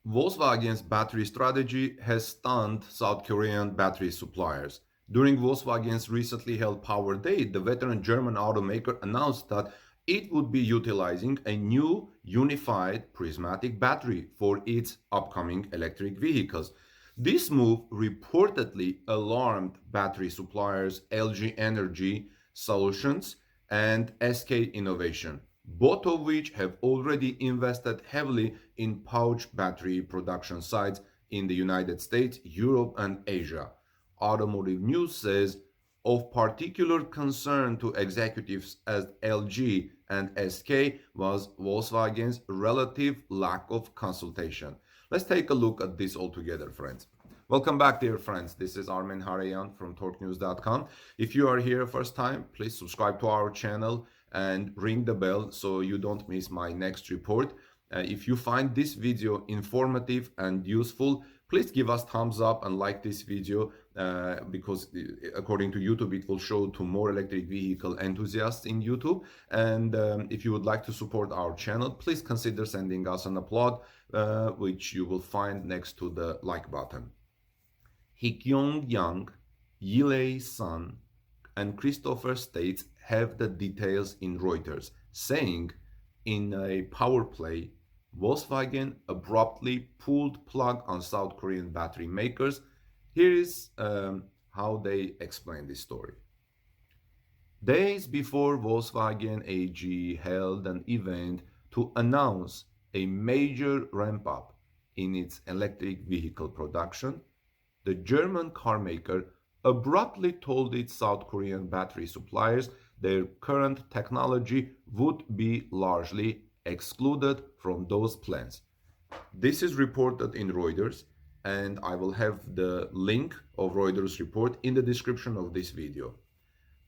Volkswagen's battery strategy has stunned South Korean battery suppliers. During Volkswagen's recently held Power Day, the veteran German automaker announced that it would be utilizing a new unified prismatic battery for its upcoming electric vehicles. This move reportedly alarmed battery suppliers LG Energy Solutions and SK Innovation, both of which have already invested heavily in pouch battery production sites in the United States, Europe, and Asia. Automotive News says of particular concern to executives at LG and SK was Volkswagen's relative lack of consultation. Let's take a look at this all together, friends. Welcome back, dear friends. This is Armen Harayan from torquenews.com. If you are here first time, please subscribe to our channel and ring the bell so you don't miss my next report. If you find this video informative and useful, please give us thumbs up and like this video because according to YouTube, it will show to more electric vehicle enthusiasts in YouTube. And if you would like to support our channel, please consider sending us an applaud, which you will find next to the like button. Hikyoung Yang, Yilei Sun, and Christopher States have the details in Reuters, saying in a power play, Volkswagen abruptly pulled plug on South Korean battery makers. Here is how they explain this story. Days before Volkswagen AG held an event to announce a major ramp up in its electric vehicle production, the German carmaker abruptly told its South Korean battery suppliers their current technology would be largely excluded from those plans. This is reported in Reuters, and I will have the link of Reuters report in the description of this video.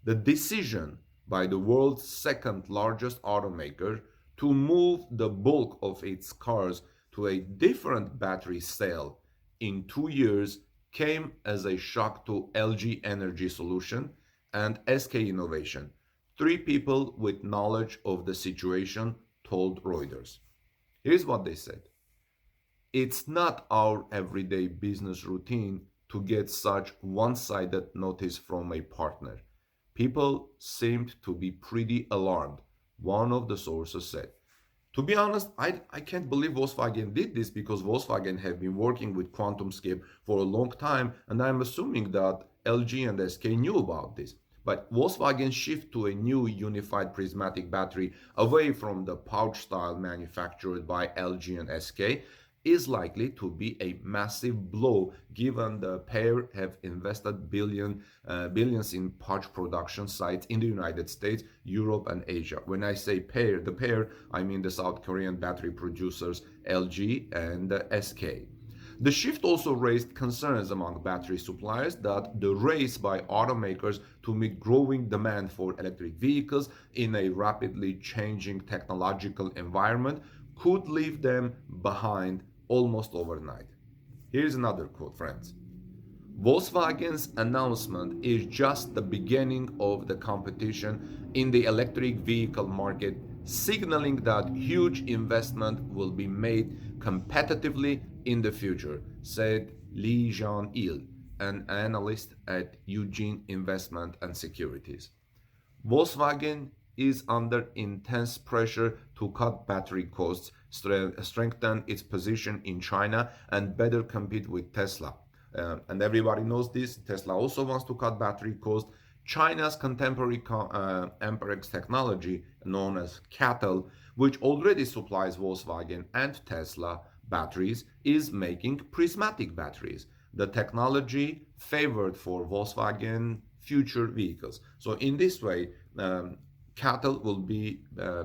The decision by the world's second largest automaker to move the bulk of its cars to a different battery cell in 2 years came as a shock to LG Energy Solution and SK Innovation. 3 people with knowledge of the situation told Reuters. Here's what they said. It's not our everyday business routine to get such one-sided notice from a partner. People seemed to be pretty alarmed, one of the sources said. To be honest, I can't believe Volkswagen did this because Volkswagen have been working with QuantumScape for a long time, and I'm assuming that LG and SK knew about this. But Volkswagen's shift to a new unified prismatic battery away from the pouch style manufactured by LG and SK is likely to be a massive blow given the pair have invested billions in pouch production sites in the United States, Europe, and Asia. When I say the pair, I mean the South Korean battery producers LG and SK. The shift also raised concerns among battery suppliers that the race by automakers to meet growing demand for electric vehicles in a rapidly changing technological environment could leave them behind almost overnight. Here's another quote, friends. Volkswagen's announcement is just the beginning of the competition in the electric vehicle market, signaling that huge investment will be made competitively in the future, said Lee Jean-il, an analyst at Eugene Investment and Securities. Volkswagen is under intense pressure to cut battery costs, strengthen its position in China, and better compete with Tesla. And everybody knows this. Tesla also wants to cut battery costs. China's contemporary Amperex technology, known as CATL, which already supplies Volkswagen and Tesla batteries, is making prismatic batteries, the technology favored for Volkswagen future vehicles. So in this way, CATL will be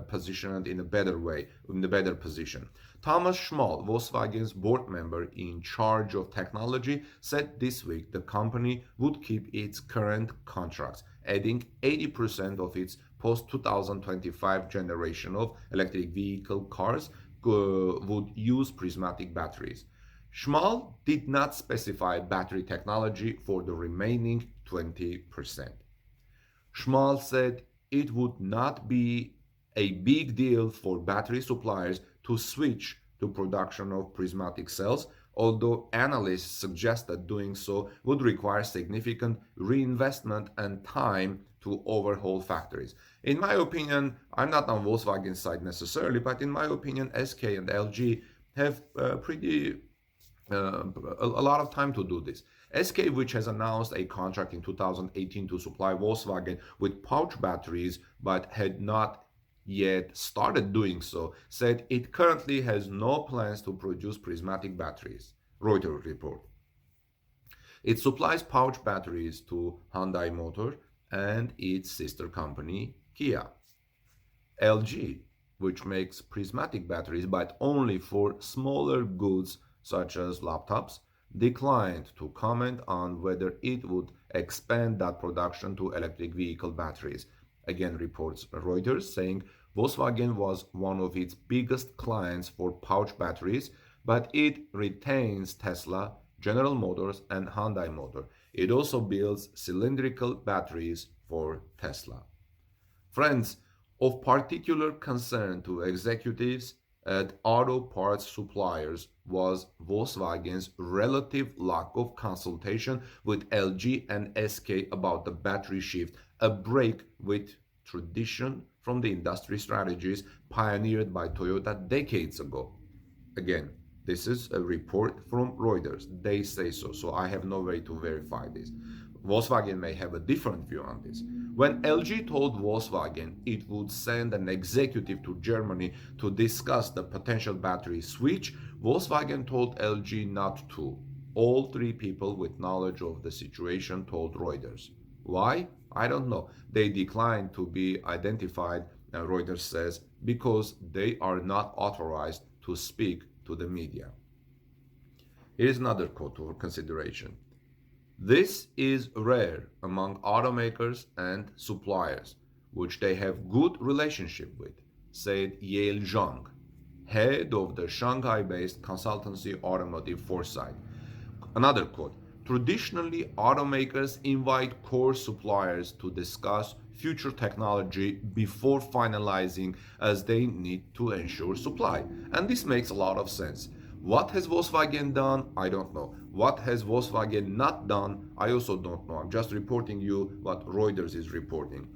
positioned in a better way, in a better position. Thomas Schmall, Volkswagen's board member in charge of technology, said this week the company would keep its current contracts, adding 80% of its post-2025 generation of electric vehicle cars would use prismatic batteries. Schmall did not specify battery technology for the remaining 20%. Schmall said it would not be a big deal for battery suppliers to switch to production of prismatic cells, although analysts suggest that doing so would require significant reinvestment and time to overhaul factories. In my opinion, I'm not on Volkswagen's side necessarily, but in my opinion, SK and LG have pretty a lot of time to do this. SK, which has announced a contract in 2018 to supply Volkswagen with pouch batteries, but had not yet started doing so, said it currently has no plans to produce prismatic batteries. Reuters report. It supplies pouch batteries to Hyundai Motor and its sister company Kia. LG, which makes prismatic batteries but only for smaller goods such as laptops, declined to comment on whether it would expand that production to electric vehicle batteries. Again, reports Reuters saying Volkswagen was one of its biggest clients for pouch batteries, but it retains Tesla, General Motors, and Hyundai Motor. It also builds cylindrical batteries for Tesla. Friends, of particular concern to executives at auto parts suppliers was Volkswagen's relative lack of consultation with LG and SK about the battery shift, a break with tradition from the industry strategies pioneered by Toyota decades ago. Again, this is a report from Reuters. They say so, so I have no way to verify this. Volkswagen may have a different view on this. When LG told Volkswagen it would send an executive to Germany to discuss the potential battery switch, Volkswagen told LG not to. All three people with knowledge of the situation told Reuters. Why? I don't know. They declined to be identified, Reuters says, because they are not authorized to speak to the media. Here's another quote for consideration. This is rare among automakers and suppliers, which they have good relationship with, said Yale Zhang, head of the Shanghai-based consultancy Automotive Foresight. Another quote, traditionally automakers invite core suppliers to discuss future technology before finalizing as they need to ensure supply. And this makes a lot of sense. What has Volkswagen done? I don't know. What has Volkswagen not done? I also don't know. I'm just reporting you what Reuters is reporting.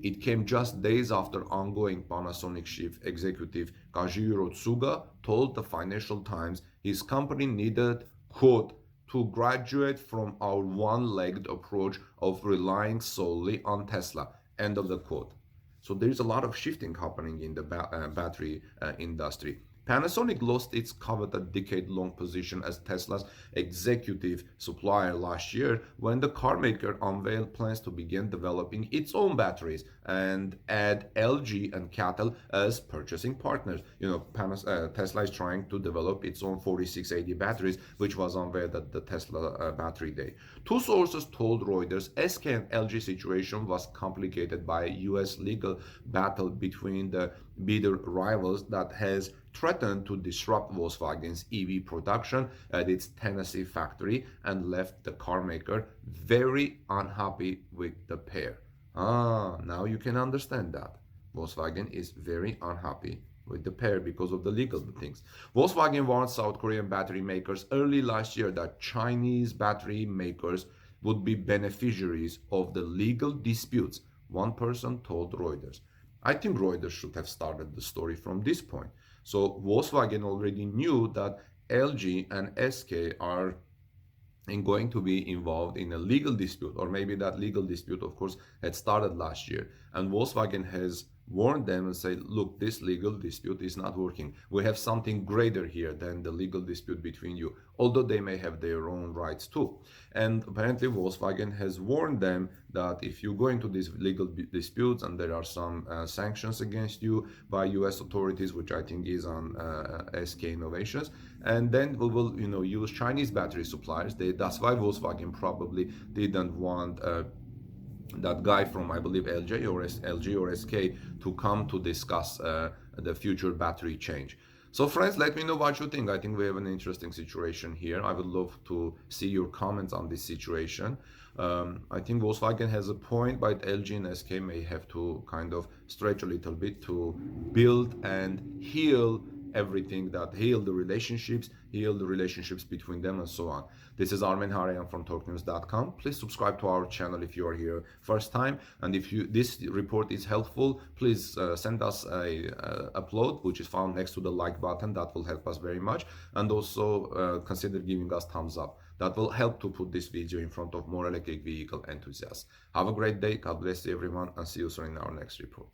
It came just days after ongoing Panasonic chief executive Kazuhiro Tsuga told the Financial Times his company needed, quote, to graduate from our one-legged approach of relying solely on Tesla, end of the quote. So there's a lot of shifting happening in the battery industry. Panasonic lost its coveted decade-long position as Tesla's executive supplier last year when the carmaker unveiled plans to begin developing its own batteries and add LG and CATL as purchasing partners. You know, Tesla is trying to develop its own 4680 batteries, which was unveiled at the Tesla Battery Day. Two sources told Reuters SK and LG situation was complicated by a U.S. legal battle between the bidder rivals that has threatened to disrupt Volkswagen's EV production at its Tennessee factory and left the carmaker very unhappy with the pair. Now you can understand that. Volkswagen is very unhappy with the pair because of the legal things. Volkswagen warned South Korean battery makers early last year that Chinese battery makers would be beneficiaries of the legal disputes, one person told Reuters. I think Reuters should have started the story from this point. So Volkswagen already knew that LG and SK are going to be involved in a legal dispute, or maybe that legal dispute, of course, had started last year. And Volkswagen has warned them and said, look, this legal dispute is not working. We have something greater here than the legal dispute between you, although they may have their own rights too. And apparently Volkswagen has warned them that if you go into these legal disputes and there are some sanctions against you by US authorities, which I think is on SK Innovations, and then we will, use Chinese battery suppliers. That's why Volkswagen probably didn't want that guy from, I believe, LG or SK to come to discuss the future battery change. So friends, let me know what you think. I think we have an interesting situation here. I would love to see your comments on this situation. I think Volkswagen has a point, but LG and SK may have to kind of stretch a little bit to build and heal everything that heal the relationships between them, and so on. This is Armen Harayan from talknews.com. Please subscribe to our channel if you are here first time, and if this report is helpful, please send us a upload, which is found next to the like button. That will help us very much, and also consider giving us thumbs up. That will help to put this video in front of more electric vehicle enthusiasts. Have a great day. God bless you, everyone, and see you soon in our next report.